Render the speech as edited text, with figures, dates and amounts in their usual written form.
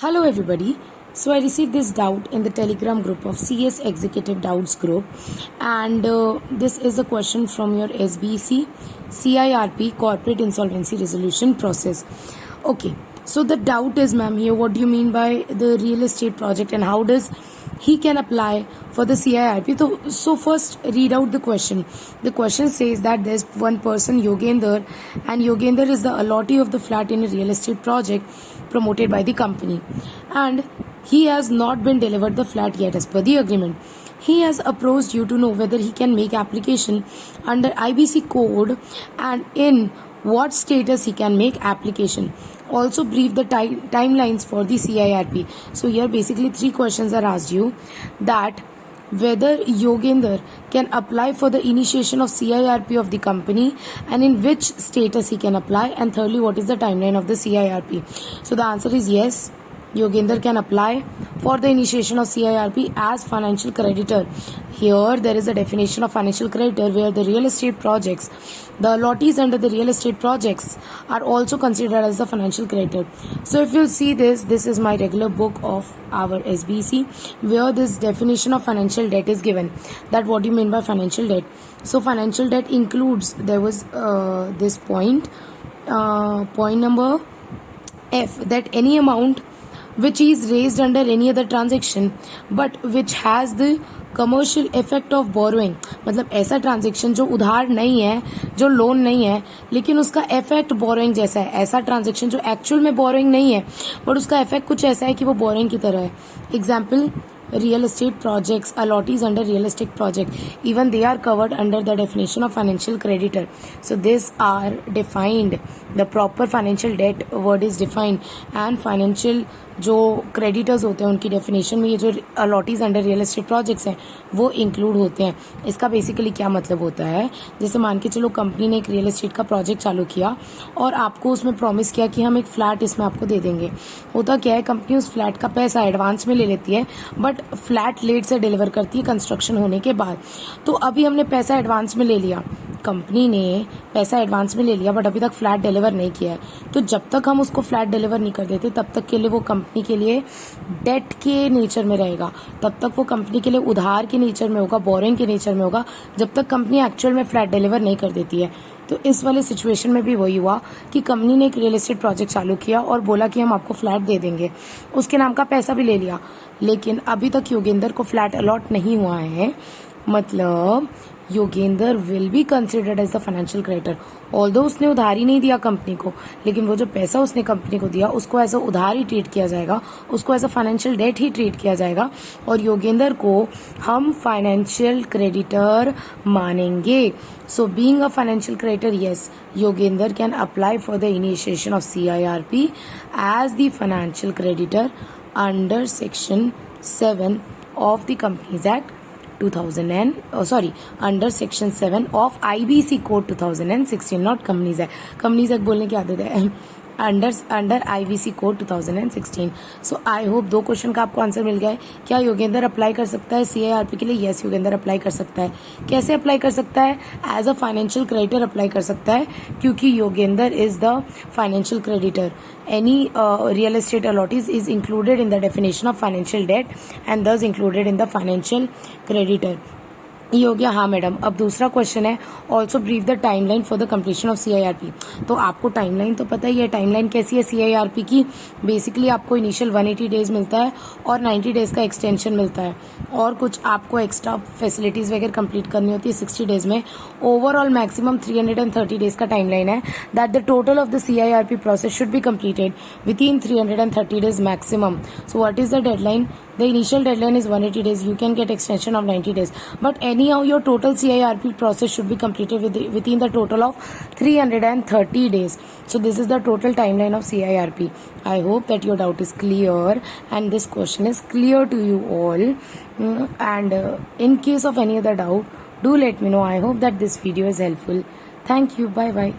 Hello everybody. So I received this doubt in the Telegram group of CS Executive Doubts group, and this is a question from your SBC CIRP Corporate Insolvency Resolution Process. Okay, so the doubt is, ma'am, here what do you mean by the real estate project and how does he can apply for the CIRP? So first read out the question. The question says that there's one person, Yogender, and Yogender is the allottee of the flat in a real estate project promoted by the company, and he has not been delivered the flat yet as per the agreement. He has approached you to know whether he can make application under IBC code and in what status he can make application. Also brief the timelines for the CIRP. So here basically three questions are asked you, that whether Yogender can apply for the initiation of CIRP of the company and in which status he can apply, and thirdly what is the timeline of the CIRP. So the answer is yes, Yogender can apply for the initiation of CIRP as financial creditor. Here there is a definition of financial creditor where the real estate projects, the allottees under the real estate projects are also considered as the financial creditor. So if you see this is my regular book of our SBC where this definition of financial debt is given, that what do you mean by financial debt. So financial debt includes, there was this point number F, that any amount which is raised under any other transaction but which has the commercial effect of borrowing, मतलब ऐसा transaction जो उधार नहीं है, जो loan नहीं है, लेकिन उसका इफेक्ट बोरोइंग जैसा है. ऐसा ट्रांजेक्शन जो एक्चुअल में बोरोइंग नहीं है बट उसका इफेक्ट कुछ ऐसा है कि वो बोरोइंग की तरह है. Example, real estate projects, allottees under real estate project, even they are covered under the definition of financial creditor. So these are defined, the proper financial debt word is defined, and financial जो creditors होते हैं उनकी definition में ये जो allottees under real estate projects हैं वो include होते हैं. इसका बेसिकली क्या मतलब होता है, जैसे मान के चलो कंपनी ने एक रियल एस्टेट का प्रोजेक्ट चालू किया और आपको उसमें प्रॉमिस किया कि हम एक फ्लैट इसमें आपको दे देंगे. होता क्या है, कंपनी उस फ्लैट का पैसा एडवांस में ले लेती है बट फ्लैट लेट से डिलीवर करती है कंस्ट्रक्शन होने के बाद. तो अभी हमने पैसा एडवांस में ले लिया, कंपनी ने पैसा एडवांस में ले लिया बट अभी तक फ्लैट डिलीवर नहीं किया है. तो जब तक हम उसको फ्लैट डिलीवर नहीं कर देते तब तक के लिए वो कंपनी के लिए डेट के नेचर में रहेगा, तब तक वो कंपनी के लिए उधार के नेचर में होगा, बोरिंग के नेचर में होगा, जब तक कंपनी एक्चुअल में फ्लैट डिलीवर नहीं कर देती है. तो इस वाले सिचुएशन में भी वही हुआ कि कंपनी ने एक रियल एस्टेट प्रोजेक्ट चालू किया और बोला कि हम आपको फ्लैट दे देंगे, उसके नाम का पैसा भी ले लिया, लेकिन अभी तक योगेंद्र को फ्लैट अलॉट नहीं हुआ है. मतलब Yogendra will be considered as the financial creditor. Although उसने उधार ही नहीं दिया कंपनी को, लेकिन वो जो पैसा उसने कंपनी को दिया उसको एज अ उधार ही ट्रीट किया जाएगा, उसको एज अ फाइनेंशियल डेट ही ट्रीट किया जाएगा और योगेंद्र को हम फाइनेंशियल क्रेडिटर मानेंगे. So being a financial creditor, yes, Yogender can apply for the initiation of CIRP as the financial creditor under Section 7 of the Companies Act 2000 and under Section 7 of IBC Code 2016, not Companies Act. Companies Act बोलने की आदत है. Under IBC code 2016. So I hope दो question का आपको answer मिल गया है. क्या योगेंद्र अप्लाई कर सकता है CIRP के लिए? यस, योगेंद्र अप्लाई कर सकता है. कैसे अप्लाई कर सकता है? As a financial creditor apply कर सकता है, क्योंकि Yogendra is the financial creditor. Any real estate allottees is included in the definition of financial debt and thus included in the financial creditor. ये हो गया. हाँ मैडम, अब दूसरा क्वेश्चन है, also brief the timeline for the completion of CIRP. तो आपको timeline तो पता ही है. टाइमलाइन कैसी है CIRP की? बेसिकली आपको इनिशियल 180 डेज मिलता है और 90 डेज का एक्सटेंशन मिलता है और कुछ आपको एक्स्ट्रा फैसिलिटीज वगैरह कंप्लीट करनी होती है 60 डेज में. ओवरऑल मैक्सिमम 330 डेज का टाइमलाइन है, that the total of the CIRP process should be completed with in 330 days maximum. So what is the deadline? The initial deadline is 180 days. You can get extension of 90 days. But anyhow, your total CIRP process should be completed within the total of 330 days. So this is the total timeline of CIRP. I hope that your doubt is clear and this question is clear to you all. And in case of any other doubt, do let me know. I hope that this video is helpful. Thank you. Bye bye.